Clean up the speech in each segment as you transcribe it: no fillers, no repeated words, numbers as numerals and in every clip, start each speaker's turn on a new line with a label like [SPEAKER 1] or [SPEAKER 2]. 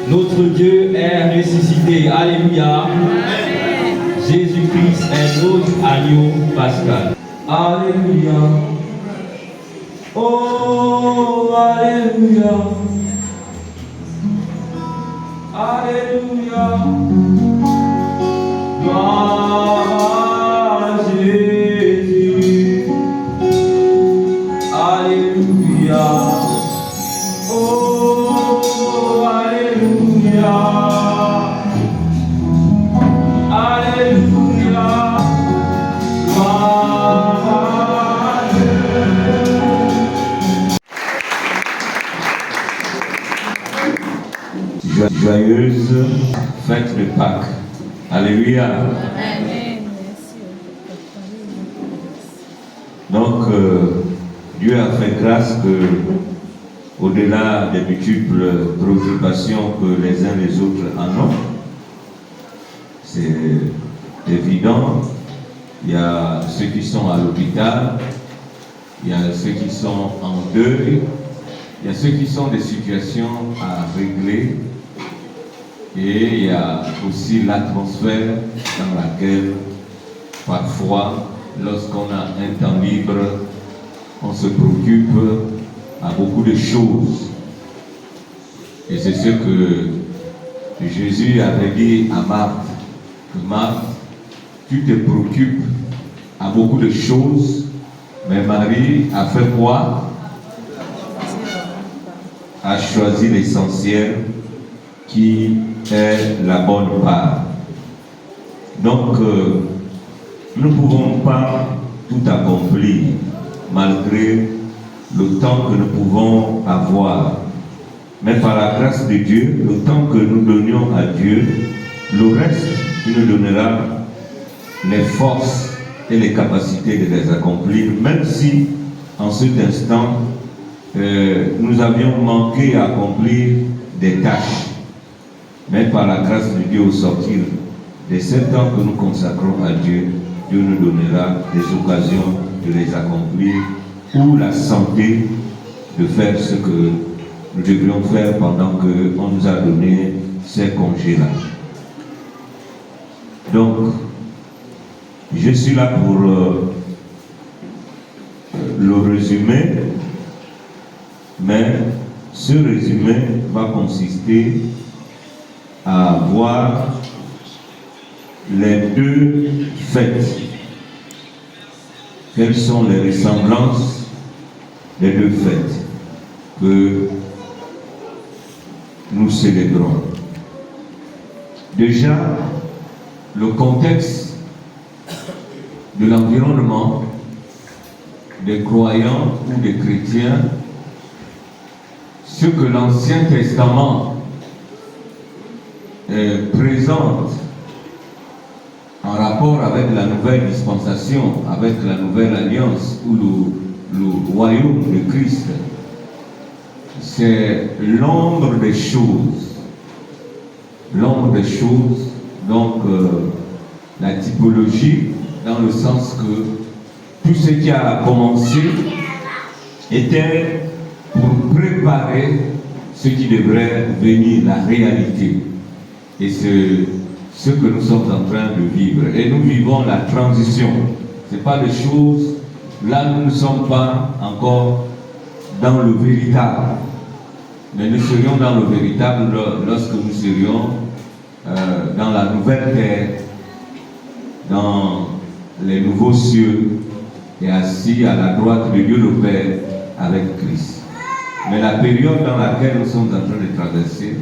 [SPEAKER 1] Notre Dieu est ressuscité. Alléluia.
[SPEAKER 2] Amen.
[SPEAKER 1] Jésus-Christ est notre agneau pascal. Alléluia. Oh, Alléluia. Alléluia. Gloire à Jésus. Alléluia. Oh, Alléluia. Alléluia. Gloire à Dieu. Joyeuse fête de Pâques. Alléluia.
[SPEAKER 2] Amen.
[SPEAKER 1] Donc, Dieu a fait grâce que, au-delà des multiples préoccupations que les uns les autres en ont, c'est évident. Il y a ceux qui sont à l'hôpital, il y a ceux qui sont en deuil, il y a ceux qui sont des situations à régler, et il y a aussi l'atmosphère dans laquelle parfois, lorsqu'on a un temps libre, on se préoccupe à beaucoup de choses. Et c'est ce que Jésus avait dit à Marthe, que Marthe, tu te préoccupes à beaucoup de choses, mais Marie a fait quoi? A choisi l'essentiel qui est la bonne part. Donc, nous ne pouvons pas tout accomplir malgré le temps que nous pouvons avoir. Mais par la grâce de Dieu, le temps que nous donnions à Dieu, le reste, il nous donnera les forces et les capacités de les accomplir, même si en cet instant, nous avions manqué à accomplir des tâches. Mais par la grâce de Dieu, au sortir de 7 ans que nous consacrons à Dieu, Dieu nous donnera des occasions de les accomplir ou la santé de faire ce que nous devrions faire pendant qu'on nous a donné ces congés-là. Donc, je suis là pour le résumé, mais ce résumé va consister à voir les deux fêtes. Quelles sont les ressemblances des deux fêtes que nous célébrons? Déjà, le contexte de l'environnement des croyants ou des chrétiens, ce que l'Ancien Testament présente en rapport avec la nouvelle dispensation, avec la nouvelle alliance ou le royaume de Christ, c'est l'ombre des choses. L'ombre des choses, donc la typologie, dans le sens que tout ce qui a commencé était pour préparer ce qui devrait venir, la réalité. Et c'est ce que nous sommes en train de vivre. Et nous vivons la transition. Ce n'est pas des choses, là nous ne sommes pas encore dans le véritable. Mais nous serions dans le véritable lorsque nous serions dans la nouvelle terre, dans les nouveaux cieux, et assis à la droite de Dieu le Père avec Christ. Mais la période dans laquelle nous sommes en train de traverser,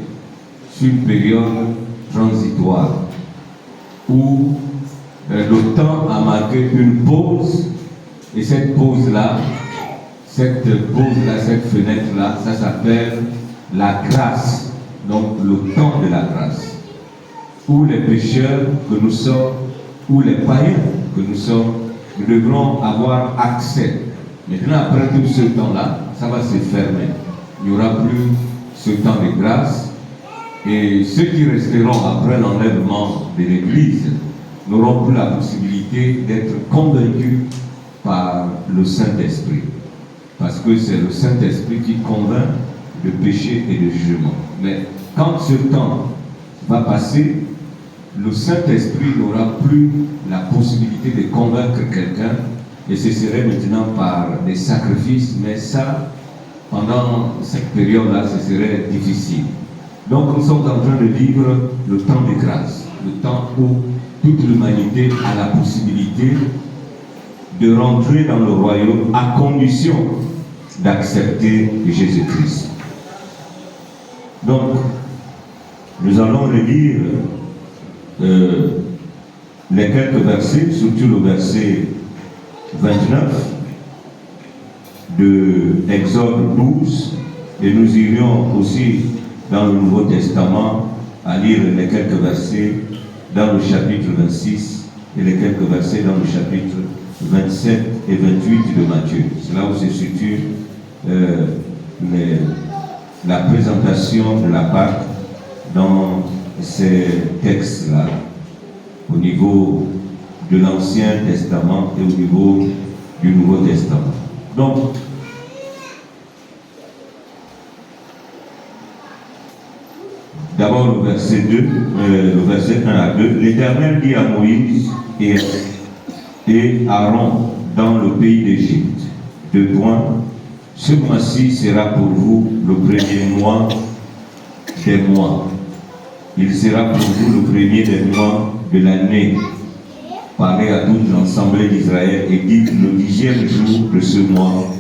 [SPEAKER 1] c'est une période transitoire, où le temps a marqué une pause, et cette pause-là, cette fenêtre-là, ça s'appelle la grâce, donc le temps de la grâce, où les pécheurs que nous sommes, où les païens que nous sommes, nous devrons avoir accès. Maintenant, après tout ce temps-là, ça va se fermer. Il n'y aura plus ce temps de grâce. Et ceux qui resteront après l'enlèvement de l'Église n'auront plus la possibilité d'être convaincus par le Saint-Esprit. Parce que c'est le Saint-Esprit qui convainc de péché et de jugement. Mais quand ce temps va passer, le Saint-Esprit n'aura plus la possibilité de convaincre quelqu'un, et ce serait maintenant par des sacrifices, mais ça, pendant cette période-là, ce serait difficile. Donc nous sommes en train de vivre le temps de grâce, le temps où toute l'humanité a la possibilité de rentrer dans le royaume à condition d'accepter Jésus-Christ. Donc, nous allons relire les quelques versets, surtout le verset 29 de Exode 12, et nous irions aussi dans le Nouveau Testament à lire les quelques versets dans le chapitre 26 et les quelques versets dans le chapitre 27 et 28 de Matthieu. C'est là où se situe la présentation de la Pâque dans ces textes-là, au niveau de l'Ancien Testament et au niveau du Nouveau Testament. Donc, d'abord le verset 2, le verset 1 à 2, l'Éternel dit à Moïse et Aaron dans le pays d'Égypte, ce mois-ci sera pour vous le premier mois des mois. Il sera pour vous le premier des mois de l'année. Parlez à toute l'assemblée d'Israël et dites le 10e jour de ce mois,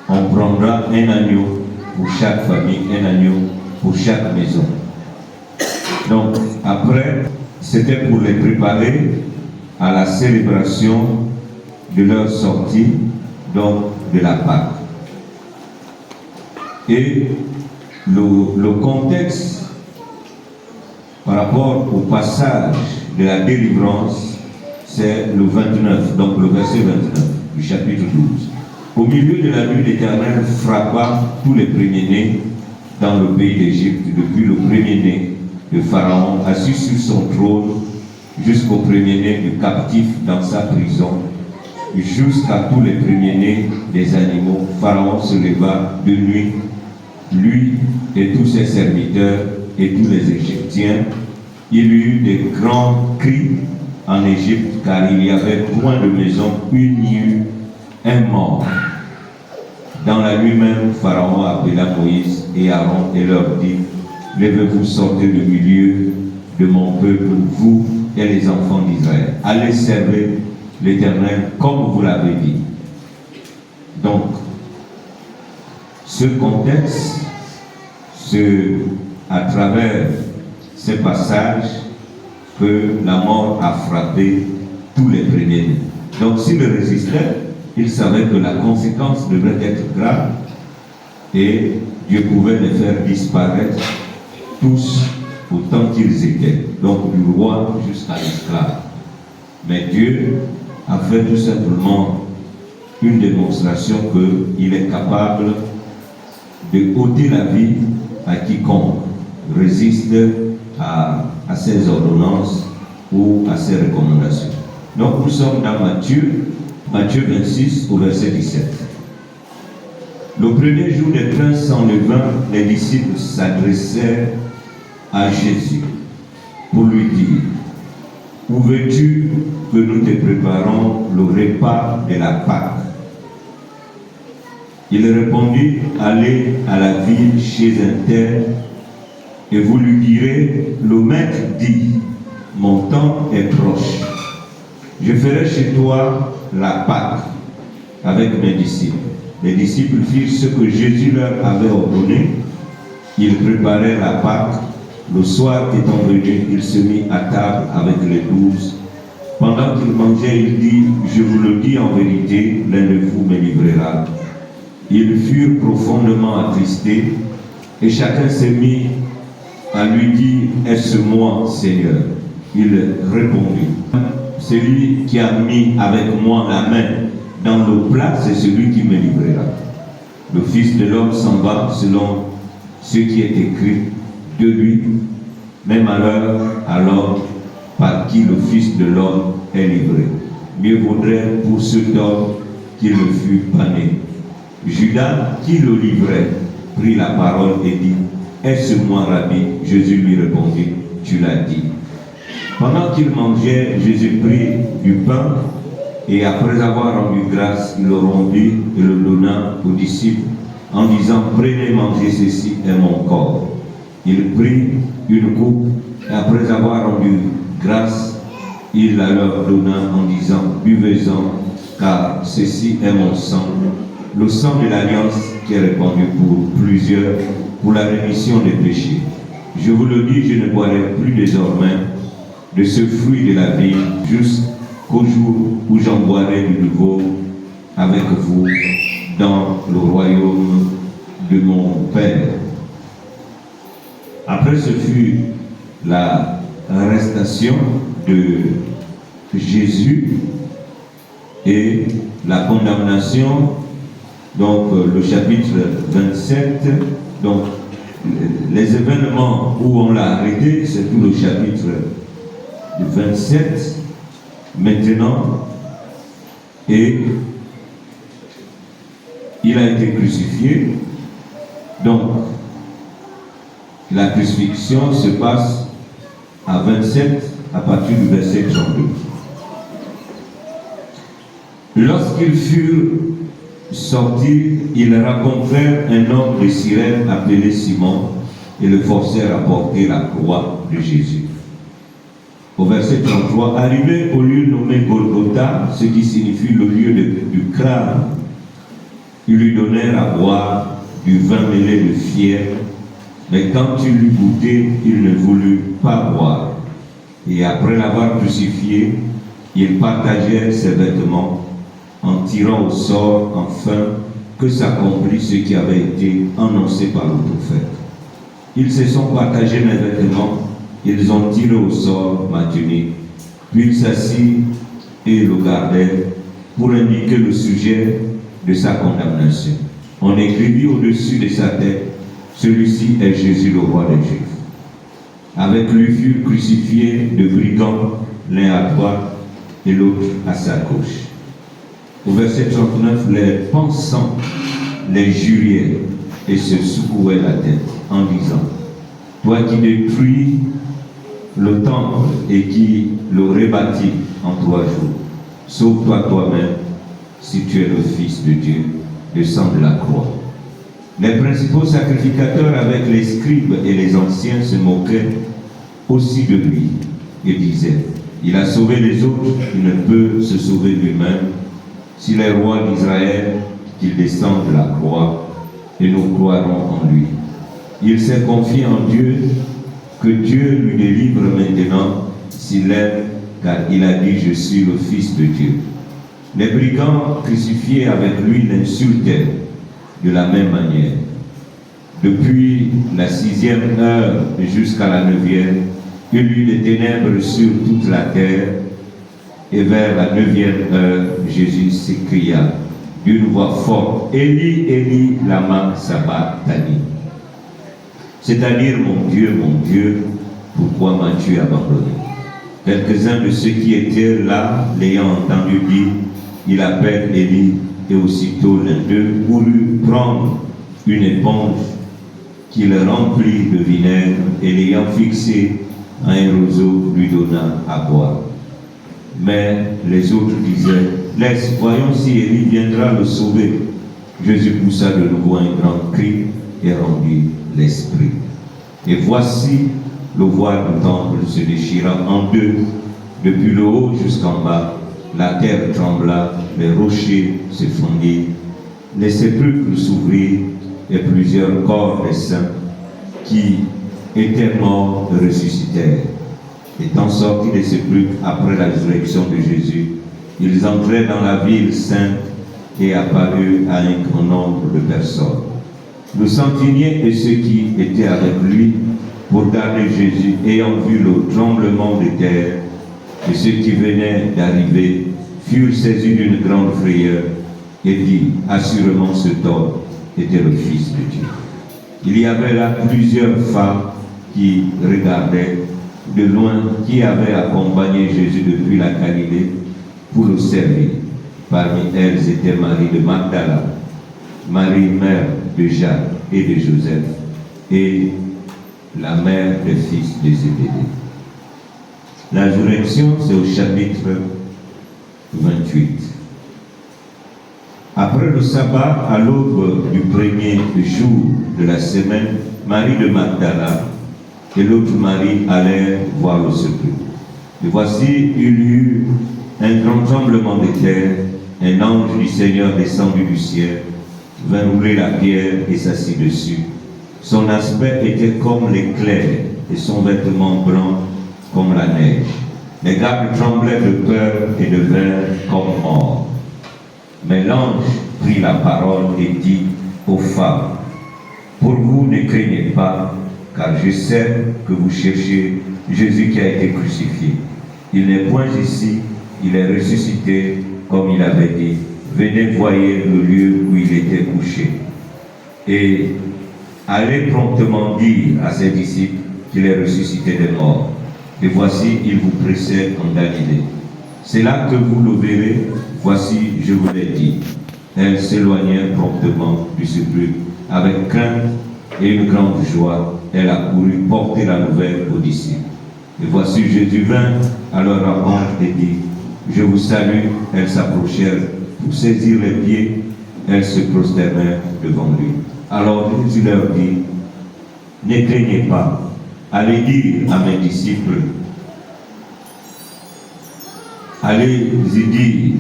[SPEAKER 1] on prendra un agneau pour chaque famille, un agneau pour chaque maison. Donc, après, c'était pour les préparer à la célébration de leur sortie, donc de la Pâque. Et le contexte par rapport au passage de la délivrance, c'est le 29, donc le verset 29 du chapitre 12. Au milieu de la nuit, l'Éternel frappa tous les premiers-nés dans le pays d'Égypte, depuis le premier-né de Pharaon assis sur son trône jusqu'au premier-né du captif dans sa prison, jusqu'à tous les premiers-nés des animaux. Pharaon se leva de nuit, lui et tous ses serviteurs et tous les Égyptiens. Il y eut des grands cris en Égypte, car il n'y avait point de maison, une ni eut un mort. Dans la nuit même, Pharaon appela Moïse et Aaron et leur dit, levez-vous, sortez du milieu de mon peuple, vous et les enfants d'Israël. Allez servir l'Éternel comme vous l'avez dit. Donc, ce contexte, à travers ces passages, que la mort a frappé tous les premiers-nés. Donc, s'ils résistaient, ils savaient que la conséquence devait être grave et Dieu pouvait les faire disparaître tous autant qu'ils étaient, donc du roi jusqu'à l'esclave. Mais Dieu a fait tout simplement une démonstration qu'il est capable de ôter la vie à quiconque résiste à ses ordonnances ou à ses recommandations. Donc nous sommes dans Matthieu 26 au verset 17. Le premier jour des pains sans levain, les disciples s'adressèrent à Jésus pour lui dire, où veux-tu que nous te préparons le repas de la Pâque? Il répondit, allez à la ville chez un tel et vous lui direz, le maître dit, mon temps est proche. Je ferai chez toi la Pâque avec mes disciples. Les disciples firent ce que Jésus leur avait ordonné. Ils préparèrent la Pâque. Le soir étant venu, il se mit à table avec les 12. Pendant qu'il mangeait, il dit, je vous le dis en vérité, l'un de vous me livrera. Ils furent profondément attristés et chacun s'est mis à lui dire, est-ce moi, Seigneur? Il répondit, celui qui a mis avec moi la main dans le plat, c'est celui qui me livrera. Le Fils de l'homme s'en va selon ce qui est écrit de lui, même à l'heure alors par qui le Fils de l'homme est livré. Mieux vaudrait pour cet homme qu'il ne fût pas né. Judas, qui le livrait, prit la parole et dit, Est-ce moi, Rabbi? Jésus lui répondit, tu l'as dit. Pendant qu'il mangeait, Jésus prit du pain et après avoir rendu grâce, il le rendit et le donna aux disciples en disant, prenez, mangez, ceci est mon corps. Il prit une coupe et après avoir rendu grâce, il la leur donna en disant, buvez-en, car ceci est mon sang, le sang de l'alliance qui est répandu pour plusieurs, pour la rémission des péchés. Je vous le dis, je ne boirai plus désormais de ce fruit de la vie, jusqu'au jour où j'en boirai de nouveau avec vous dans le royaume de mon Père. Après, ce fut la arrestation de Jésus et la condamnation, donc le chapitre 27, donc les événements où on l'a arrêté, c'est tout le chapitre 27 maintenant, et il a été crucifié. Donc la crucifixion se passe à 27 à partir du verset 32. Lorsqu'ils furent sortis, ils rencontrèrent un homme de Cyrène appelé Simon et le forcèrent à porter la croix de Jésus. Au verset 33, arrivé au lieu nommé Golgotha, ce qui signifie le lieu du crâne, ils lui donnèrent à boire du vin mêlé de fièvre, mais quand il l'eut goûté, il ne voulut pas boire. Et après l'avoir crucifié, ils partagèrent ses vêtements en tirant au sort, afin que s'accomplisse ce qui avait été annoncé par le prophète. Ils se sont partagés mes vêtements, ils ont tiré au sort ma tunique. Puis ils s'assirent et le gardèrent pour indiquer le sujet de sa condamnation. On écrivit au-dessus de sa tête, celui-ci est Jésus, le roi des Juifs. Avec lui furent crucifiés deux brigands, l'un à droite et l'autre à sa gauche. Au verset 39, les pensants les juriaient et se secouaient la tête en disant, toi qui détruis le temple et qui le rebâtis en 3 jours, sauve-toi toi-même si tu es le Fils de Dieu, descends de la croix. Les principaux sacrificateurs avec les scribes et les anciens se moquaient aussi de lui et disaient, il a sauvé les autres, il ne peut se sauver lui-même. S'il est roi d'Israël, qu'il descende de la croix et nous croirons en lui. Il s'est confié en Dieu, que Dieu lui délivre maintenant s'il aime, car il a dit, je suis le Fils de Dieu. Les brigands crucifiés avec lui l'insultaient de la même manière. Depuis la 6e heure jusqu'à la 9e, il y eut des ténèbres sur toute la terre, et vers la 9e heure, Jésus s'écria d'une voix forte, Élie, Élie, lama sabachthani. C'est-à-dire, mon Dieu, pourquoi m'as-tu abandonné? Quelques-uns de ceux qui étaient là, l'ayant entendu dire, il appelle Élie, et aussitôt l'un d'eux voulut prendre une éponge qu'il remplit de vinaigre, et l'ayant fixé à un roseau, lui donna à boire. Mais les autres disaient, laisse, voyons si Élie viendra le sauver. Jésus poussa de nouveau un grand cri et rendit l'esprit. Et voici le voile du temple se déchira en deux, depuis le haut jusqu'en bas. La terre trembla, les rochers se fondirent, les sépulcres s'ouvrirent, et plusieurs corps des saints qui étaient morts ressuscitèrent. Étant sortis des sépulcres après la résurrection de Jésus, ils entrèrent dans la ville sainte et apparurent à un grand nombre de personnes. Le centenier et ceux qui étaient avec lui pour garder Jésus, ayant vu le tremblement de terre et ceux qui venaient d'arriver, furent saisis d'une grande frayeur et dit, assurément cet homme était le Fils de Dieu. Il y avait là plusieurs femmes qui regardaient de loin, qui avaient accompagné Jésus depuis la Galilée pour le servir. Parmi elles étaient Marie de Magdala, Marie mère de Jacques et de Joseph, et la mère des fils de Zébédée. La résurrection, c'est au chapitre 28. Après le sabbat, à l'aube du premier jour de la semaine, Marie de Magdala et l'autre Marie allèrent voir le sepulcre. Et voici, il y eut un grand tremblement de terre, un ange du Seigneur descendu du ciel, vint rouler la pierre et s'assit dessus. Son aspect était comme l'éclair et son vêtement blanc comme la neige. Les gardes tremblaient de peur et devinrent comme morts. Mais l'ange prit la parole et dit aux femmes, pour vous ne craignez pas, car je sais que vous cherchez Jésus qui a été crucifié. Il n'est point ici, il est ressuscité comme il avait dit. Venez voyez le lieu où il était couché. Et allez promptement dire à ses disciples qu'il est ressuscité des morts. Et voici, il vous précède en Galilée. C'est là que vous le verrez, voici, je vous l'ai dit. Elles s'éloignèrent promptement du sepulcre avec crainte et une grande joie. Elle a couru porter la nouvelle aux disciples. Et voici, Jésus vint à leur rencontre et dit, je vous salue. Elles s'approchèrent pour saisir les pieds. Elles se prosternèrent devant lui. Alors Jésus leur dit, ne craignez pas. Allez dire à mes disciples, allez-y dire,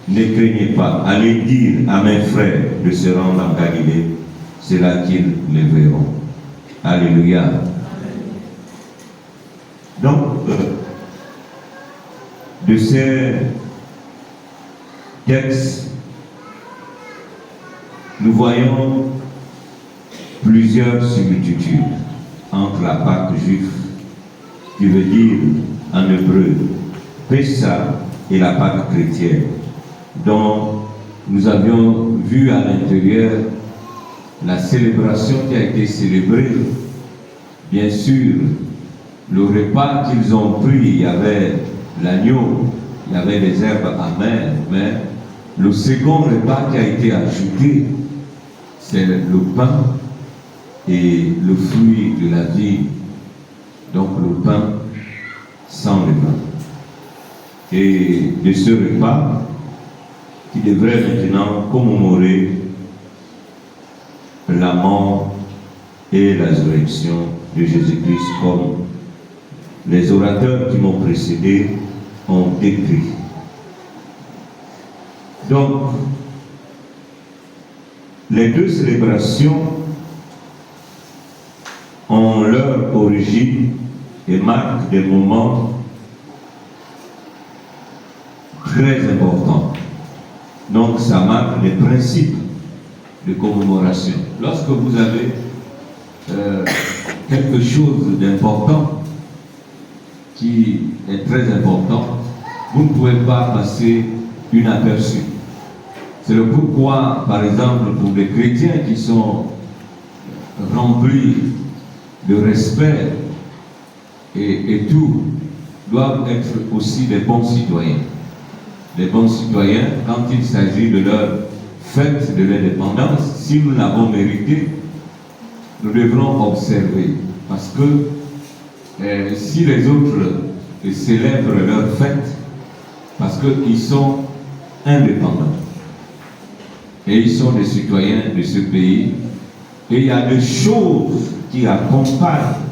[SPEAKER 1] ne craignez pas. Allez dire à mes frères de se rendre en Galilée, c'est là qu'ils les verront. Alléluia. Donc, de ces textes, nous voyons plusieurs similitudes entre la Pâque juive, qui veut dire en hébreu Pessa, et la Pâque chrétienne, dont nous avions vu à l'intérieur la célébration qui a été célébrée. Bien sûr, le repas qu'ils ont pris, il y avait l'agneau, il y avait les herbes amères, mais le second repas qui a été ajouté, c'est le pain et le fruit de la vie, donc le pain sans levain. Et de ce repas, qui devrait maintenant commémorer la mort et la résurrection de Jésus-Christ, comme les orateurs qui m'ont précédé ont décrit. Donc, les deux célébrations ont leur origine et marquent des moments très importants. Donc, ça marque les principes de commémoration. Lorsque vous avez quelque chose d'important, qui est très important, vous ne pouvez pas passer inaperçu. C'est le pourquoi, par exemple, pour les chrétiens qui sont remplis de respect et tout, doivent être aussi des bons citoyens. Les bons citoyens, quand il s'agit de leur fête de l'indépendance, si nous l'avons mérité, nous devrons observer. Parce que si les autres célèbrent leur fête, parce qu'ils sont indépendants, et ils sont des citoyens de ce pays, et il y a des choses qui accompagnent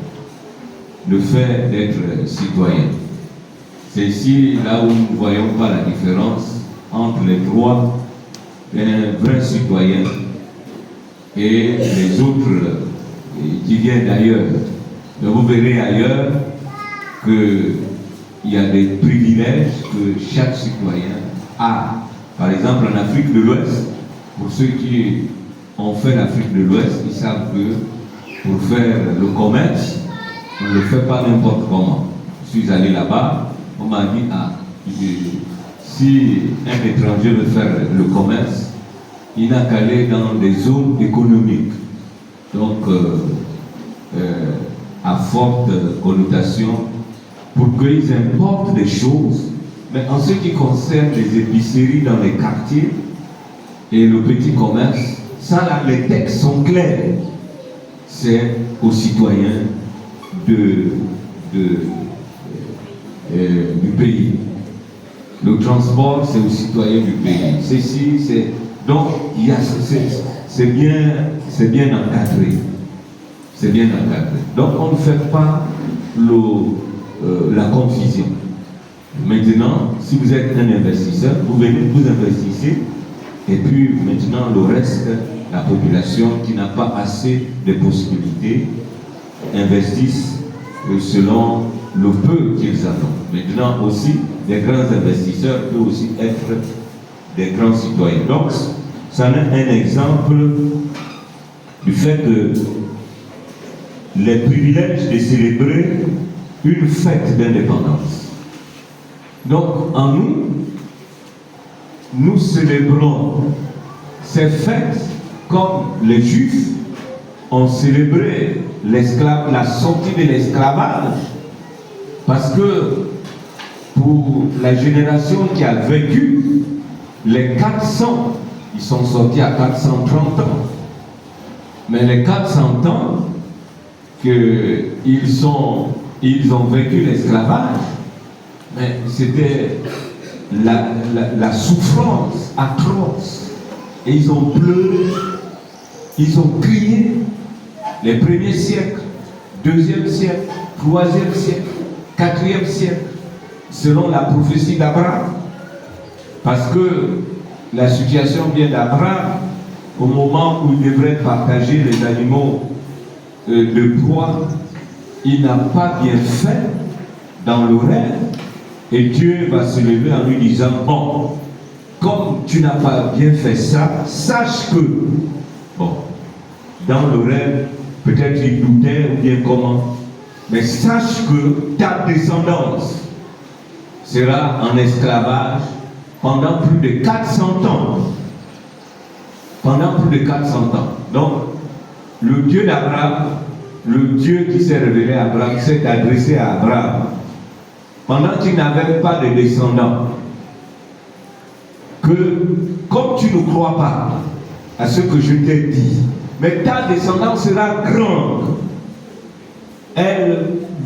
[SPEAKER 1] le fait d'être citoyen. C'est ici, là où nous ne voyons pas la différence entre les droits d'un vrai citoyen et les autres qui viennent d'ailleurs. Donc vous verrez ailleurs qu'il y a des privilèges que chaque citoyen a. Par exemple, en Afrique de l'Ouest, pour ceux qui ont fait l'Afrique de l'Ouest, ils savent que pour faire le commerce, on ne le fait pas n'importe comment. Je suis allé là-bas, on m'a dit, si un étranger veut faire le commerce, il n'a qu'à aller dans des zones économiques. Donc, à forte connotation, pour qu'ils importent des choses. Mais en ce qui concerne les épiceries dans les quartiers et le petit commerce, ça là, les textes sont clairs. C'est aux citoyens du pays. Le transport, c'est aux citoyens du pays. Ceci, c'est... Donc, c'est bien encadré. C'est bien encadré. Donc, on ne fait pas la confusion. Maintenant, si vous êtes un investisseur, vous venez, vous investissez, et puis maintenant, le reste, la population qui n'a pas assez de possibilités, investissent selon le peu qu'ils ont. Maintenant aussi, des grands investisseurs peuvent aussi être des grands citoyens. Donc, ça en est un exemple du fait que les privilèges de célébrer une fête d'indépendance. Donc, en nous, nous célébrons ces fêtes comme les Juifs ont célébré la sortie de l'esclavage, parce que pour la génération qui a vécu les 400, ils sont sortis à 430 ans, mais les 400 ans qu'ils ont vécu l'esclavage, mais c'était la souffrance atroce, et ils ont pleuré, ils ont crié. Les premiers siècles, deuxième siècle, troisième siècle, quatrième siècle, selon la prophétie d'Abraham. Parce que la situation vient d'Abraham, au moment où il devrait partager les animaux de proie, il n'a pas bien fait dans le rêve, et Dieu va se lever en lui disant, bon, comme tu n'as pas bien fait ça, sache que, bon, dans le rêve, peut-être il doutait ou bien comment, mais sache que ta descendance sera en esclavage pendant plus de 400 ans. Pendant plus de 400 ans. Donc, le Dieu d'Abraham, le Dieu qui s'est révélé à Abraham, s'est adressé à Abraham pendant qu'il n'avait pas de descendants. Que, comme tu ne crois pas à ce que je t'ai dit, mais ta descendance sera grande. Elle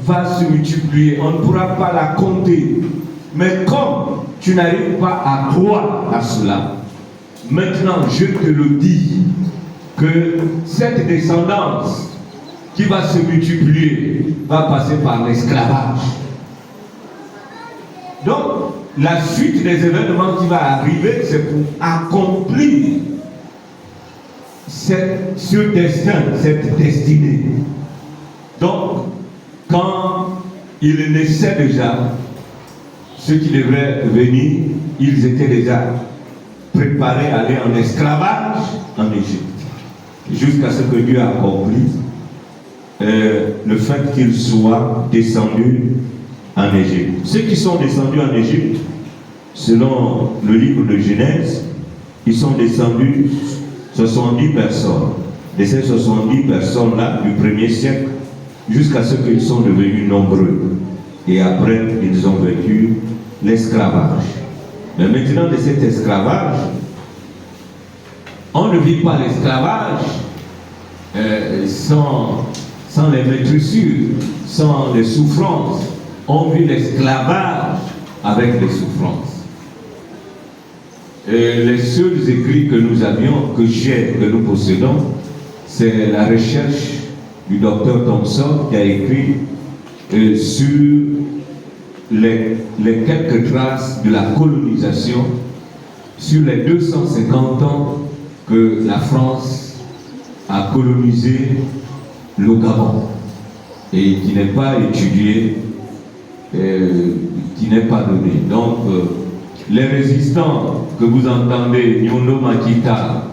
[SPEAKER 1] va se multiplier. On ne pourra pas la compter. Mais comme tu n'arrives pas à croire à cela, maintenant je te le dis, que cette descendance qui va se multiplier va passer par l'esclavage. Donc, la suite des événements qui va arriver, c'est pour accomplir ce destin, cette destinée. Donc, quand il naissait déjà, ceux qui devraient venir, ils étaient déjà préparés à aller en esclavage en Égypte, jusqu'à ce que Dieu a accompli le fait qu'ils soient descendus en Égypte. Ceux qui sont descendus en Égypte, selon le livre de Genèse, ils sont descendus 70 personnes. De ces 70 personnes-là, du 1er siècle, jusqu'à ce qu'ils sont devenus nombreux. Et après, ils ont vécu l'esclavage. Mais maintenant, de cet esclavage, on ne vit pas l'esclavage sans les maîtrissures, sans les souffrances. On vit l'esclavage avec les souffrances. Et les seuls écrits que nous avions, que nous possédons, c'est la recherche du docteur Thompson qui a écrit sur les quelques traces de la colonisation sur les 250 ans que la France a colonisé le Gabon et qui n'est pas étudié, qui n'est pas donné. Donc, les résistants que vous entendez, Nyondo Makita,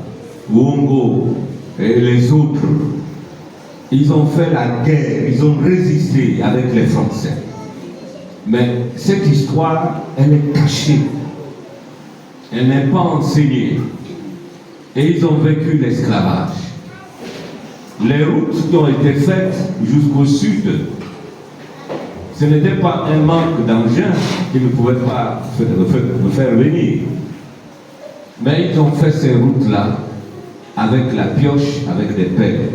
[SPEAKER 1] Wongo et les autres, ils ont fait la guerre, ils ont résisté avec les Français. Mais cette histoire, elle est cachée. Elle n'est pas enseignée. Et ils ont vécu l'esclavage. Les routes qui ont été faites jusqu'au sud, ce n'était pas un manque d'engin qui ne pouvait pas faire venir. Mais ils ont fait ces routes-là avec la pioche, avec des pelles.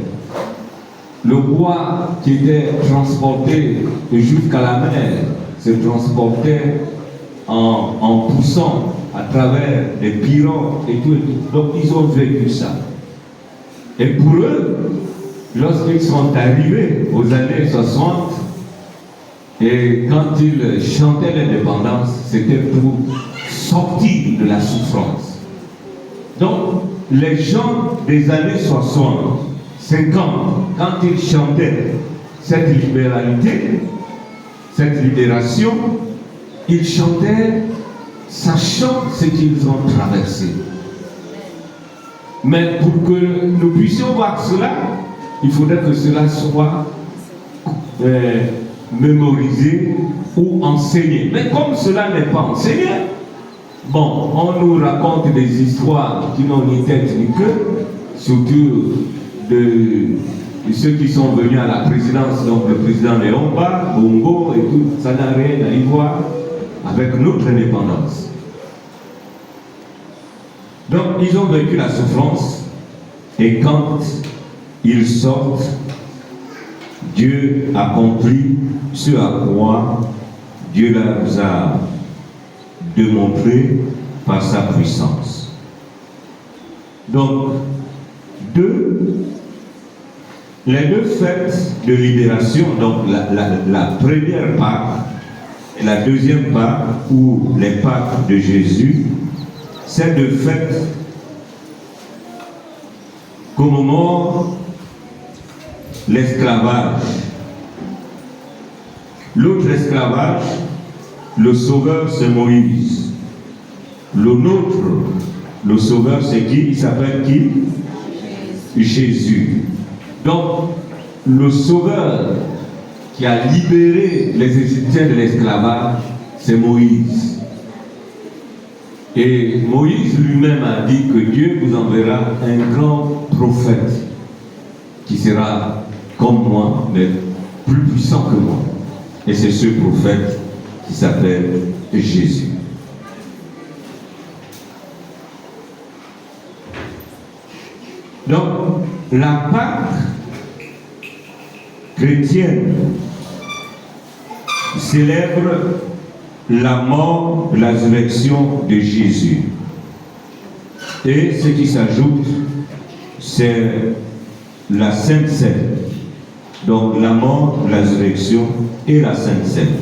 [SPEAKER 1] le bois qui était transporté jusqu'à la mer se transportait en poussant à travers les pirogues et tout. Donc ils ont vécu ça. Et pour eux, lorsqu'ils sont arrivés aux années 60, et quand ils chantaient l'indépendance, c'était pour sortir de la souffrance. Donc, les gens des années 60, 50, quand ils chantaient cette libéralité, cette libération, ils chantaient sachant ce qu'ils ont traversé. Mais pour que nous puissions voir cela, il faudrait que cela soit mémorisé ou enseigné. Mais comme cela n'est pas enseigné, bon, on nous raconte des histoires qui n'ont ni tête ni queue, surtout de ceux qui sont venus à la présidence, donc le président Léomba, Bongo et tout, ça n'a rien à y voir avec notre indépendance. Donc ils ont vécu la souffrance et quand ils sortent, Dieu accomplit ce à quoi Dieu leur a démontré par sa puissance. Donc, les deux fêtes de libération, donc la première Pâque et la deuxième Pâque, ou les Pâques de Jésus, ces deux fêtes commémorent l'esclavage. L'autre esclavage, le sauveur, c'est Moïse. Le nôtre, le sauveur, c'est qui? Il s'appelle qui? Jésus. Donc, le sauveur qui a libéré les Égyptiens de l'esclavage, c'est Moïse. Et Moïse lui-même a dit que Dieu vous enverra un grand prophète qui sera comme moi, mais plus puissant que moi. Et c'est ce prophète qui s'appelle Jésus. Donc, la Pâque chrétienne célèbre la mort, la résurrection de Jésus. Et ce qui s'ajoute, c'est la Sainte Seine. Donc la mort, la résurrection et la Sainte Seine.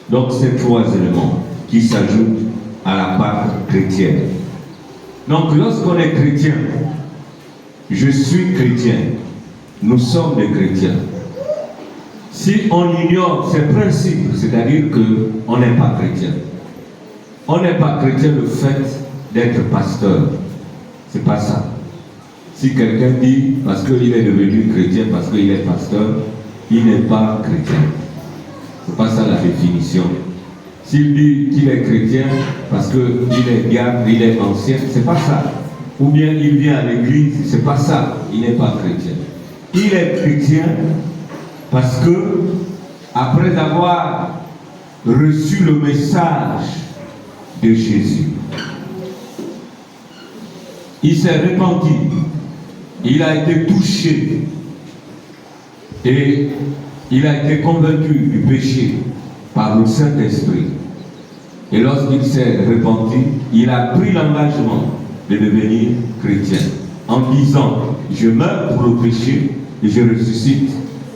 [SPEAKER 1] Donc ces trois éléments qui s'ajoutent à la Pâque chrétienne. Donc lorsqu'on est chrétien, je suis chrétien, nous sommes des chrétiens. Si on ignore ces principes, c'est-à-dire qu'on n'est pas chrétien. On n'est pas chrétien le fait d'être pasteur. C'est pas ça. Si quelqu'un dit, parce qu'il est devenu chrétien, parce qu'il est pasteur, il n'est pas chrétien. C'est pas ça la définition. S'il dit qu'il est chrétien, parce qu'il est diacre, il est ancien, c'est pas ça. Ou bien il vient à l'église, c'est pas ça. Il n'est pas chrétien. Il est chrétien parce que, après avoir reçu le message de Jésus, il s'est repenti. Il a été touché et il a été convaincu du péché par le Saint-Esprit. Et lorsqu'il s'est repenti, il a pris l'engagement de devenir chrétien en disant: je meurs pour le péché et je ressuscite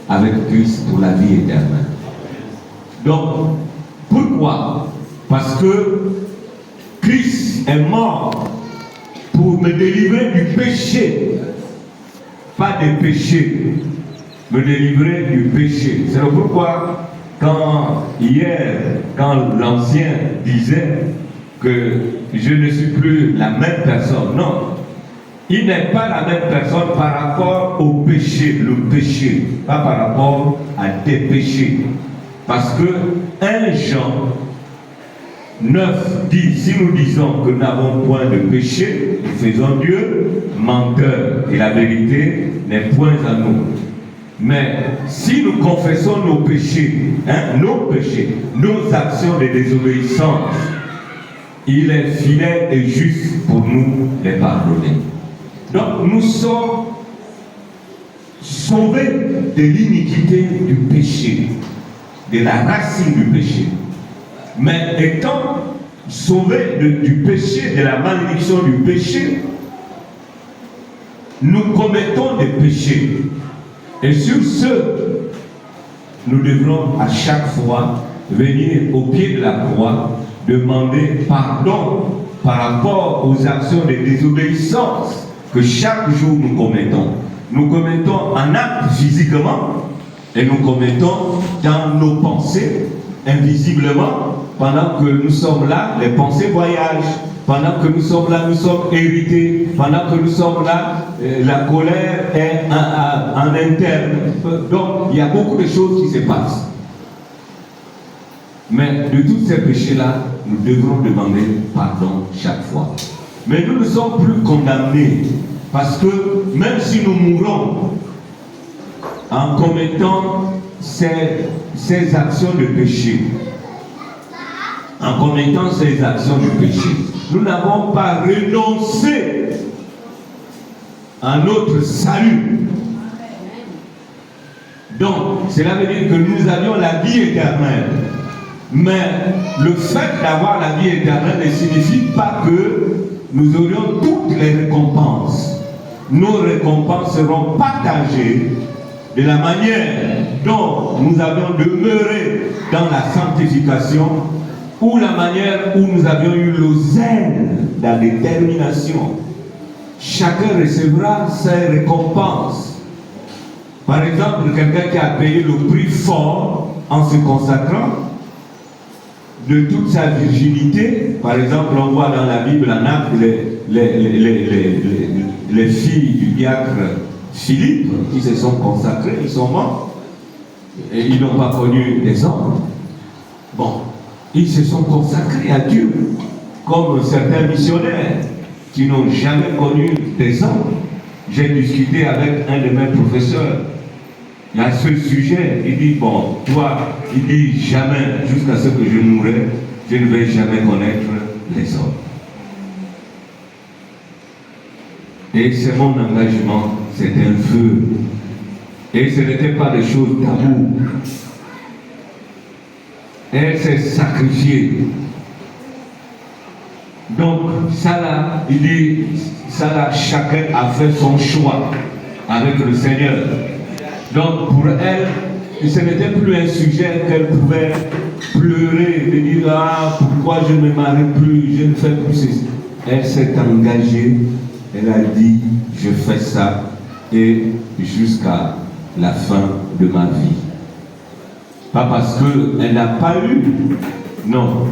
[SPEAKER 1] avec Christ pour la vie éternelle. Donc, pourquoi? Parce que Christ est mort pour me délivrer du péché. Pas des péchés, me délivrer du péché. C'est pourquoi, quand l'ancien disait que je ne suis plus la même personne, non, il n'est pas la même personne par rapport au péché, le péché, pas par rapport à des péchés. Parce que 1 Jean 9 dit, si nous disons que nous n'avons point de péché, nous faisons Dieu menteur, et la vérité n'est point à nous. Mais si nous confessons nos péchés, nos actions de désobéissance, il est fidèle et juste pour nous les pardonner. Donc nous sommes sauvés de l'iniquité du péché, de la racine du péché. Mais étant sauvés du péché, de la malédiction du péché, nous commettons des péchés. Et sur ce, nous devrons à chaque fois venir au pied de la croix, demander pardon par rapport aux actions de désobéissance que chaque jour nous commettons. Nous commettons un acte physiquement et nous commettons dans nos pensées invisiblement. Pendant que nous sommes là, les pensées voyagent. Pendant que nous sommes là, nous sommes irrités. Pendant que nous sommes là, la colère est en interne. Donc, il y a beaucoup de choses qui se passent. Mais de tous ces péchés-là, nous devrons demander pardon chaque fois. Mais nous ne sommes plus condamnés. Parce que même si nous mourons en commettant ces actions de péché, en commettant ces actions de péché, nous n'avons pas renoncé à notre salut. Donc, cela veut dire que nous avions la vie éternelle. Mais le fait d'avoir la vie éternelle ne signifie pas que nous aurions toutes les récompenses. Nos récompenses seront partagées de la manière dont nous avions demeuré dans la sanctification ou la manière où nous avions eu le zèle, la détermination. Chacun recevra ses récompenses. Par exemple, quelqu'un qui a payé le prix fort en se consacrant de toute sa virginité. Par exemple, on voit dans la Bible en Actes les filles du diacre Philippe qui se sont consacrées, ils sont morts et ils n'ont pas connu des hommes. Bon, ils se sont consacrés à Dieu, comme certains missionnaires qui n'ont jamais connu des hommes. J'ai discuté avec un de mes professeurs. Il y a ce sujet, il dit, bon, toi, il dit, jamais, jusqu'à ce que je mourrai, je ne vais jamais connaître les hommes. Et c'est mon engagement, c'est un feu. Et ce n'était pas des choses taboues. Elle s'est sacrifiée. Donc, ça là, il dit, ça là, chacun a fait son choix avec le Seigneur. Donc, pour elle, ce n'était plus un sujet qu'elle pouvait pleurer, de dire, ah, pourquoi je ne me marie plus, je ne fais plus ceci. Elle s'est engagée, elle a dit, je fais ça, et jusqu'à la fin de ma vie. Pas parce qu'elle n'a pas eu, non,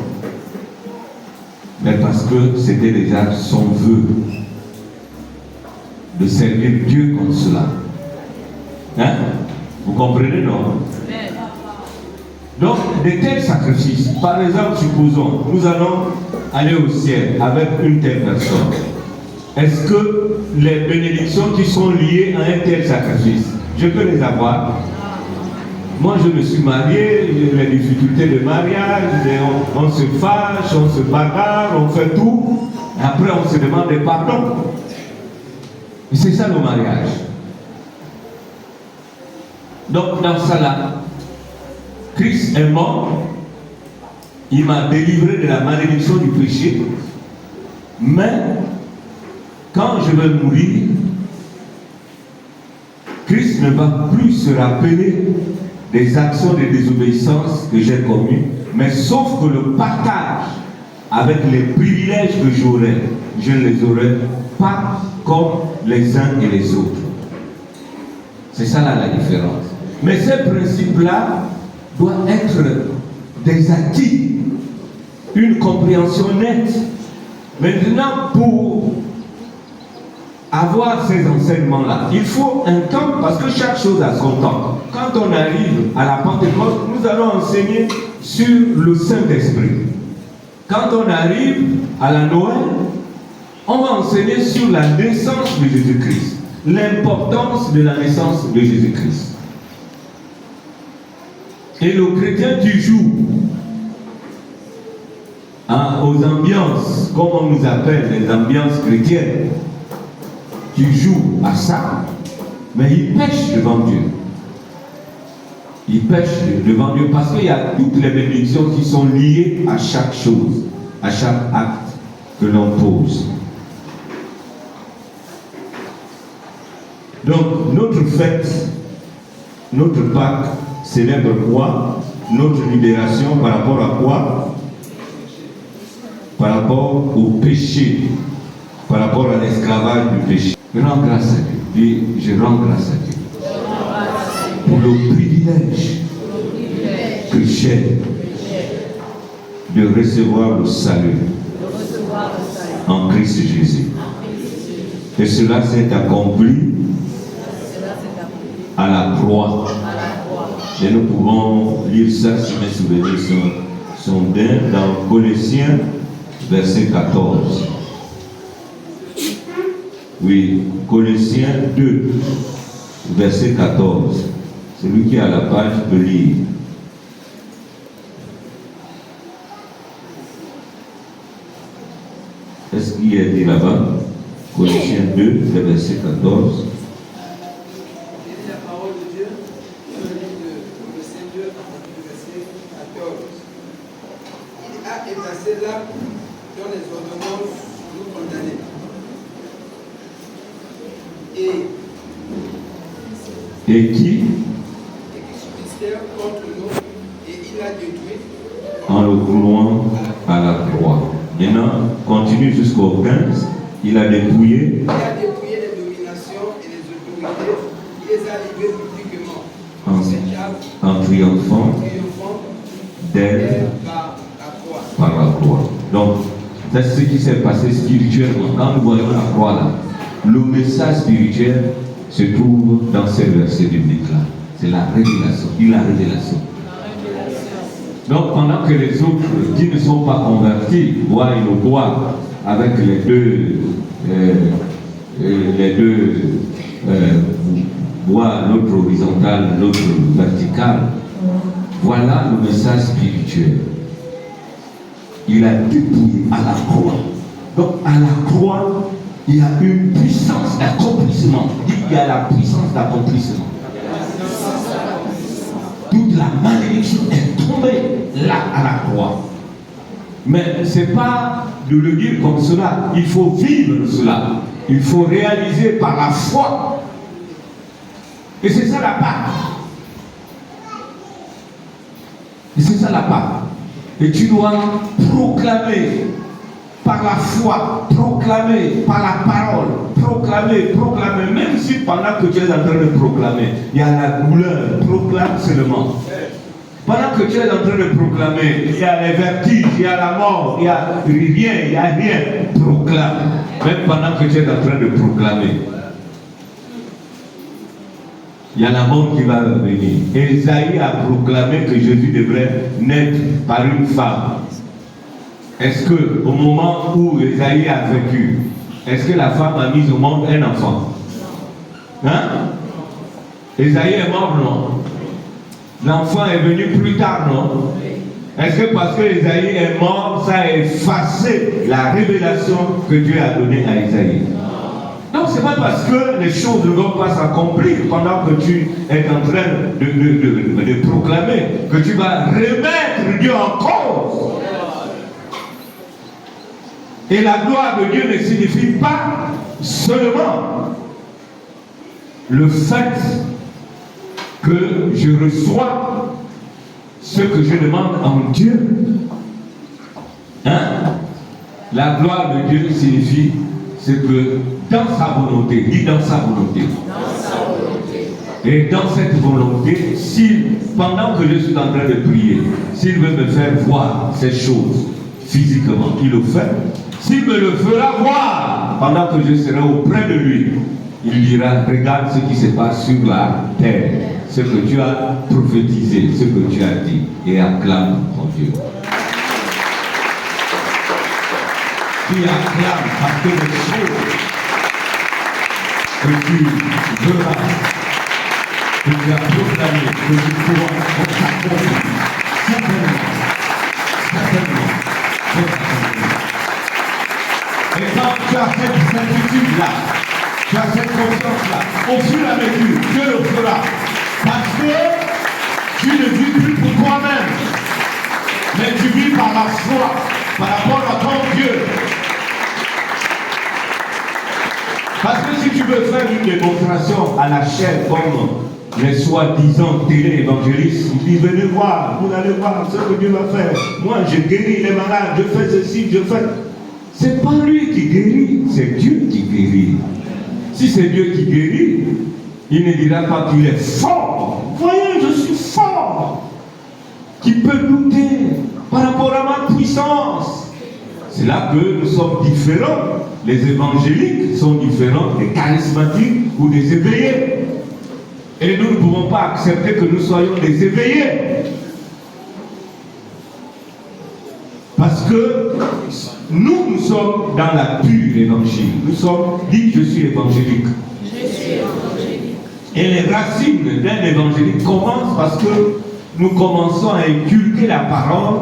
[SPEAKER 1] mais parce que c'était déjà son vœu de servir Dieu comme cela. Hein? Vous comprenez, non? Donc, de tels sacrifices, par exemple, supposons, nous allons aller au ciel avec une telle personne. Est-ce que les bénédictions qui sont liées à un tel sacrifice, je peux les avoir? Moi, je me suis marié, j'ai les difficultés de mariage, on se fâche, on se bagarre, on fait tout. Et après, on se demande pardon. Et c'est ça le mariage. Donc, dans ça là, Christ est mort, il m'a délivré de la malédiction du péché, mais quand je vais mourir, Christ ne va plus se rappeler des actions de désobéissance que j'ai commises, mais sauf que le partage avec les privilèges que j'aurai, je ne les aurai pas comme les uns et les autres. C'est ça là la différence. Mais ces principes-là doivent être des acquis, une compréhension nette. Maintenant, pour avoir ces enseignements-là, il faut un temps, parce que chaque chose a son temps. Quand on arrive à la Pentecôte, nous allons enseigner sur le Saint-Esprit. Quand on arrive à la Noël, on va enseigner sur la naissance de Jésus-Christ, l'importance de la naissance de Jésus-Christ. Et le chrétien qui joue aux ambiances, comme on nous appelle les ambiances chrétiennes, qui joue à ça, Mais il pêche devant Dieu. Il pêche devant Dieu parce qu'il y a toutes les bénédictions qui sont liées à chaque chose, à chaque acte que l'on pose. Donc, notre fête, notre Pâques célèbre quoi? Notre libération par rapport à quoi? Par rapport au péché, par rapport à l'esclavage du péché. Je rends grâce à Dieu. Dis, je rends grâce à Dieu pour le privilège que j'ai de recevoir le salut en Christ Jésus. Et cela s'est accompli à la croix. Et nous pouvons lire ça si mes souvenirs sont bien dans Colossiens, verset 14. Oui, Colossiens 2, verset 14. Celui qui a la page peut lire. Est-ce qu'il est dit là-bas? Colossiens 2, verset 14.
[SPEAKER 3] La parole de Dieu, dans le livre de Colossiens 2, verset 14. Il a effacé l'acte dont les ordonnances nous condamnaient.
[SPEAKER 1] Et qui
[SPEAKER 3] subsistait contre nous, et il l'a détruit
[SPEAKER 1] en le clouant à la croix. Maintenant, continue jusqu'au 15. Il a dépouillé.
[SPEAKER 3] Il a dépouillé les dominations et les autorités. Il les a livrées publiquement.
[SPEAKER 1] En triomphant d'elle par la croix. Donc, c'est ce qui s'est passé spirituellement. Quand nous voyons la croix là, le message spirituel se trouve dans ces versets bibliques-là. C'est la révélation. Dis la révélation. Donc, pendant que les autres qui ne sont pas convertis voient une croix avec les deux voient l'autre horizontal, l'autre vertical, voilà le message spirituel. Il a dépouillé à la croix. Donc, à la croix, il y a une puissance d'accomplissement. Il y a la puissance d'accomplissement. Toute la malédiction est tombée là à la croix. Mais ce n'est pas de le dire comme cela. Il faut vivre cela. Il faut réaliser par la foi. Et c'est ça la Pâque. Et c'est ça la Pâque. Et tu dois proclamer par la foi, proclamer par la parole, proclamer, même si pendant que tu es en train de proclamer, il y a la douleur, proclame seulement. Pendant que tu es en train de proclamer, il y a les vertiges, il y a la mort, il n'y a rien, proclame. Même pendant que tu es en train de proclamer. Il y a la mort qui va venir. Ésaïe a proclamé que Jésus devrait naître par une femme. Est-ce qu'au moment où Ésaïe a vécu, est-ce que la femme a mis au monde un enfant? Hein? Ésaïe est mort, non? L'enfant est venu plus tard, non? Est-ce que parce que Ésaïe est mort, ça a effacé la révélation que Dieu a donnée à Ésaïe? Donc c'est pas parce que les choses ne vont pas s'accomplir pendant que tu es en train de proclamer que tu vas remettre Dieu en cause. Et la gloire de Dieu ne signifie pas seulement le fait que je reçois ce que je demande en Dieu. Hein? La gloire de Dieu signifie ce que dans sa volonté, dit dans sa volonté. Et dans cette volonté, si pendant que je suis en train de prier, s'il veut me faire voir ces choses physiquement, il le fait. S'il me le fera voir pendant que je serai auprès de lui, il dira, regarde ce qui se passe sur la terre, ce que tu as prophétisé, ce que tu as dit, et acclame ton Dieu. Tu acclames parce que les choses que tu verras, que tu as proclamé, que tu pourras accomplir, certainement. Et quand tu as cette certitude-là, Tu as cette confiance-là. Au fur et à mesure, Dieu le fera. Parce que tu ne vis plus pour toi-même, mais tu vis par la foi, par rapport à ton Dieu. Parce que si tu veux faire une démonstration à la chair comme les soi-disant télé-évangélistes, ils disent venez voir, vous allez voir ce que Dieu va faire. Moi je guéris les malades, je fais ceci, je fais. C'est pas lui qui guérit, c'est Dieu qui guérit. Si c'est Dieu qui guérit, il ne dira pas qu'il est fort. Voyez, je suis fort. Qui peut douter par rapport à ma puissance? C'est là que nous sommes différents. Les évangéliques sont différents des charismatiques ou des éveillés. Et nous ne pouvons pas accepter que nous soyons des éveillés. Parce que nous sommes dans la pure évangile. Nous sommes, dites, je suis évangélique.
[SPEAKER 2] Je suis évangélique.
[SPEAKER 1] Et les racines d'un évangélique commencent parce que nous commençons à inculquer la parole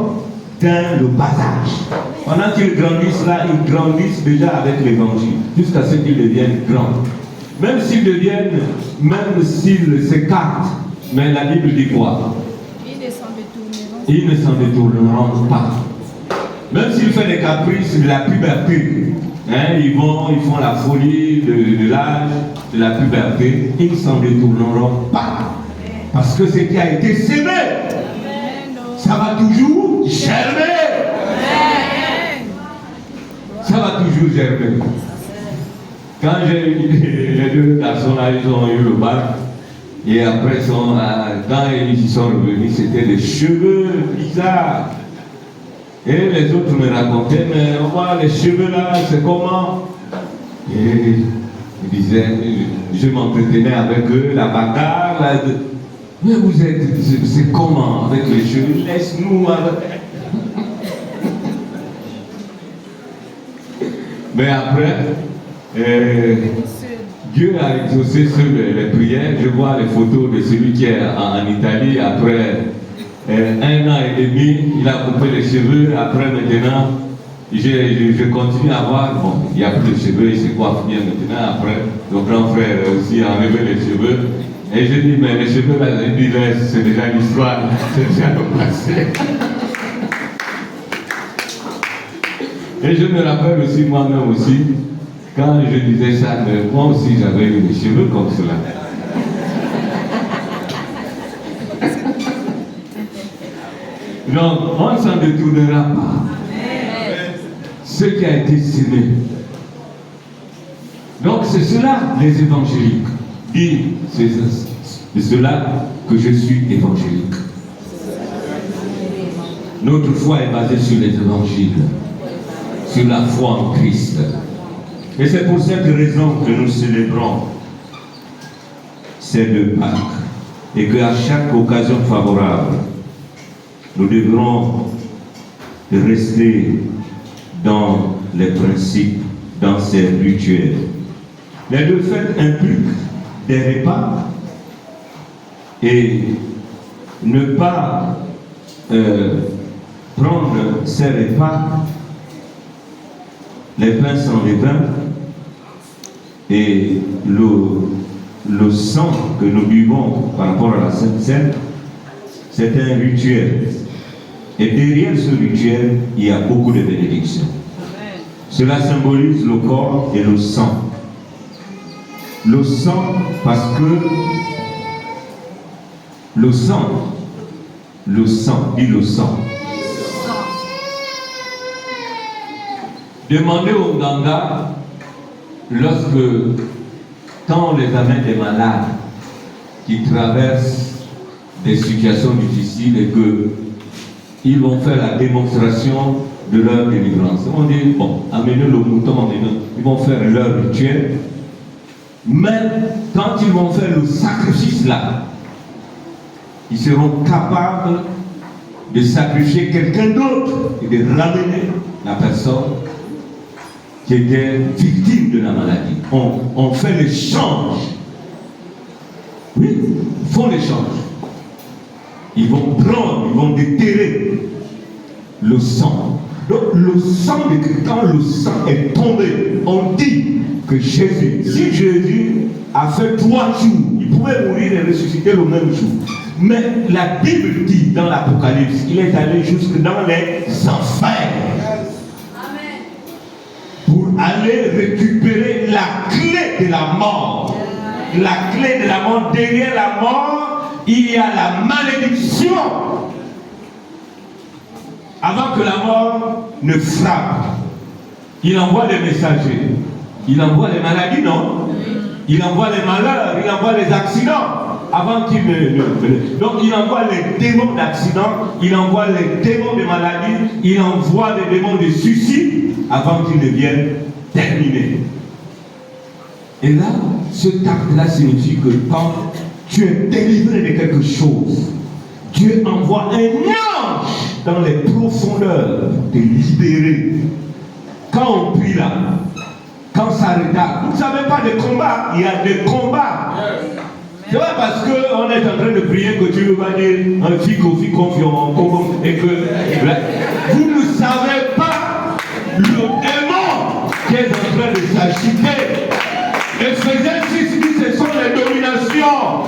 [SPEAKER 1] dans le bas âge. Pendant qu'ils grandissent là, ils grandissent déjà avec l'évangile, jusqu'à ce qu'ils deviennent grands. Même s'ils deviennent, même s'ils s'écartent, mais la Bible dit quoi? Ils ne s'en détourneront pas. Même s'ils font des caprices de la puberté, hein, ils font la folie de l'âge, de la puberté, ils ne s'en détourneront pas. Parce que ce qui a été sémé, ça va toujours germer. Ça va toujours germer. Quand j'ai eu les deux garçons là, ils ont eu le bac. Et après, quand ils y sont revenus, c'était des cheveux bizarres. Et les autres me racontaient, mais on voit les cheveux là, c'est comment? Et ils disaient, je m'entretenais avec eux, la bagarre, là, mais vous êtes, c'est comment avec les cheveux? Laisse-nous avec. Mais après, Dieu a exaucé les prières. Je vois les photos de celui qui est en Italie. Après 1 an et demi, il a coupé les cheveux. Après, maintenant, je continue à voir. Bon, il n'y a plus de cheveux, il se coiffe bien maintenant. Après, mon grand frère aussi a enlevé les cheveux. Et je dis, mais les cheveux, là, c'est déjà l'histoire, c'est déjà le passé. Et je me rappelle aussi moi-même aussi, quand je disais ça, moi aussi j'avais eu des cheveux comme cela. Donc, on ne s'en détournera pas. Ce qui a été sémé. Donc c'est cela les évangéliques. C'est de cela que je suis évangélique. Notre foi est basée sur les évangiles, sur la foi en Christ. Et c'est pour cette raison que nous célébrons ces deux Pâques. Et qu'à chaque occasion favorable, nous devrons rester dans les principes, dans ces rituels. Les deux fêtes impliquent des repas et ne pas prendre ces repas, les pains sans levain et le sang que nous buvons par rapport à la Sainte Seine, c'est un rituel. Et derrière ce rituel, il y a beaucoup de bénédictions. Cela symbolise le corps et le sang. Le sang, parce que le sang, dit le sang. Demandez au Nganga, quand on les amène des malades qui traversent des situations difficiles et qu'ils vont faire la démonstration de leur délivrance. On dit, bon, amenez le mouton, ils vont faire leur rituel. Mais quand ils vont faire le sacrifice là, ils seront capables de sacrifier quelqu'un d'autre et de ramener la personne qui était victime de la maladie. On fait l'échange. Oui, ils font l'échange. Ils vont prendre, ils vont déterrer le sang. Donc le sang, quand le sang est tombé, on dit que Jésus, si Jésus a fait 3 jours, il pouvait mourir et ressusciter le même jour. Mais la Bible dit dans l'Apocalypse qu'il est allé jusque dans les enfers. Pour aller récupérer la clé de la mort. La clé de la mort. Derrière la mort, il y a la malédiction. Avant que la mort ne frappe, il envoie les messagers. Il envoie les maladies, non? Il envoie les malheurs, il envoie les accidents. Avant qu'il ne... Donc il envoie les démons d'accidents, il envoie les démons de maladies, il envoie les démons de suicide avant qu'ils ne viennent terminer. Et là, ce acte-là signifie que quand tu es délivré de quelque chose, Dieu envoie un ange dans les profondeurs te libérer. Quand on prie là, quand ça retarde, vous ne savez pas de combat, il y a des combats. C'est pas parce qu'on est en train de prier que Dieu va dire un fico confiant et que vous ne savez pas le démon qui est en train de s'agiter. Éphésiens 6 dit ce sont les dominations,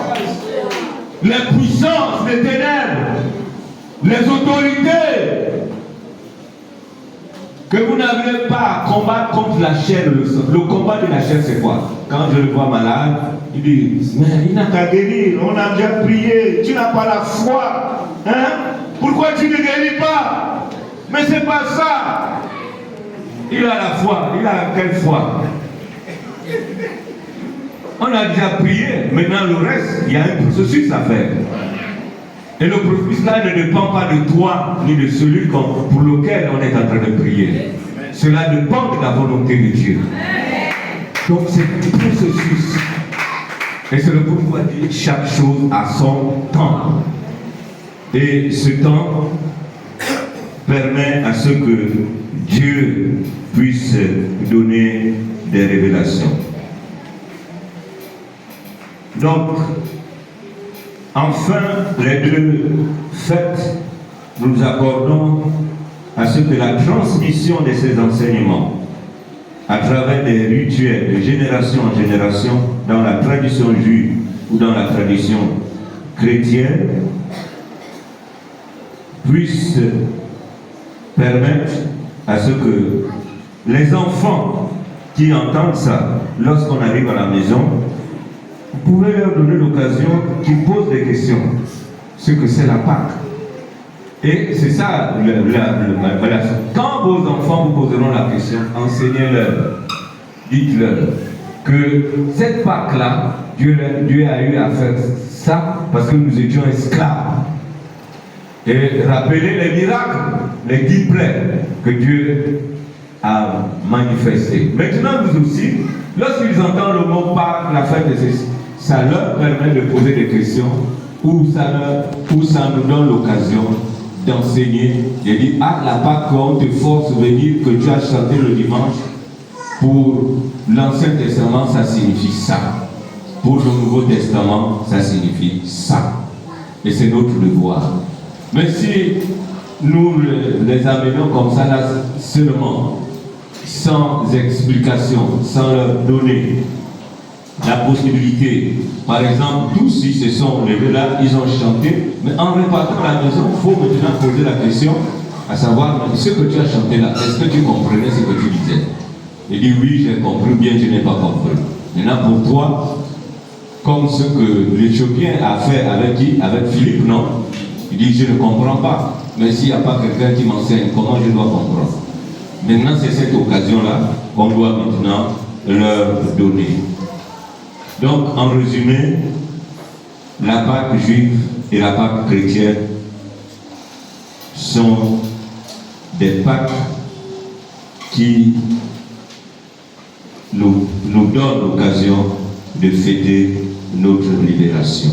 [SPEAKER 1] les puissances, les ténèbres, les autorités. Que vous n'avez pas à combattre contre la chair et le sang. Le combat de la chair, c'est quoi? Quand je le vois malade, il dit, mais il n'a qu'à guérir, on a déjà prié, tu n'as pas la foi. Hein? Pourquoi tu ne guéris pas? Mais c'est pas ça. Il a la foi, il a quelle foi? On a déjà prié, maintenant le reste, il y a un processus à faire. Et le processus là ne dépend pas de toi, ni de celui pour lequel on est en train de prier. Cela dépend de la volonté de Dieu. Donc c'est un processus. Et c'est le pourquoi dire chaque chose a son temps. Et ce temps permet à ce que Dieu puisse donner des révélations. Donc, enfin, les 2 fêtes, nous accordons à ce que la transmission de ces enseignements, à travers des rituels de génération en génération, dans la tradition juive ou dans la tradition chrétienne, puisse permettre à ce que les enfants qui entendent ça, lorsqu'on arrive à la maison, vous pouvez leur donner l'occasion qu'ils posent des questions. Ce que c'est la Pâque. Et c'est ça, quand vos enfants vous poseront la question, enseignez-leur, dites-leur que cette Pâque-là, Dieu a eu à faire ça parce que nous étions esclaves. Et rappelez les miracles, les 10 plaies que Dieu a manifestés. Maintenant, vous aussi, lorsqu'ils entendent le mot Pâque, la fête de ceci, ça leur permet de poser des questions ou ça nous donne l'occasion d'enseigner, de dire, ah, la Pâque, on te force de dire que tu as chanté le dimanche, pour l'Ancien Testament, ça signifie ça. Pour le Nouveau Testament, ça signifie ça. Et c'est notre devoir. Mais si nous les amenons comme ça, là, seulement, sans explication, sans leur donner la possibilité, par exemple, tous ils se sont levés là, ils ont chanté, mais en repartant à la maison, il faut maintenant poser la question, à savoir, ce que tu as chanté là, est-ce que tu comprenais ce que tu disais? Il dit oui, j'ai compris, bien je n'ai pas compris. Maintenant pour toi, comme ce que l'Éthiopien a fait avec qui? Avec Philippe, non? Il dit je ne comprends pas, mais s'il n'y a pas quelqu'un qui m'enseigne, comment je dois comprendre? Maintenant c'est cette occasion-là qu'on doit maintenant leur donner. Donc, en résumé, la Pâque juive et la Pâque chrétienne sont des Pâques qui nous donnent l'occasion de fêter notre libération.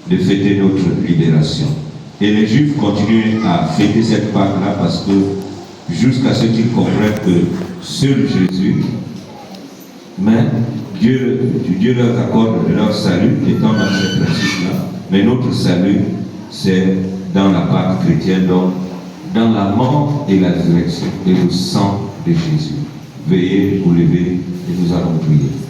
[SPEAKER 1] De fêter notre libération. Et les Juifs continuent à fêter cette Pâque-là parce que jusqu'à ce qu'ils comprennent que seul Jésus, mais Dieu leur accorde leur salut étant dans ce principe-là. Mais notre salut, c'est dans la Pâque chrétienne, donc dans la mort et la résurrection et le sang de Jésus. veuillez vous lever et nous allons prier.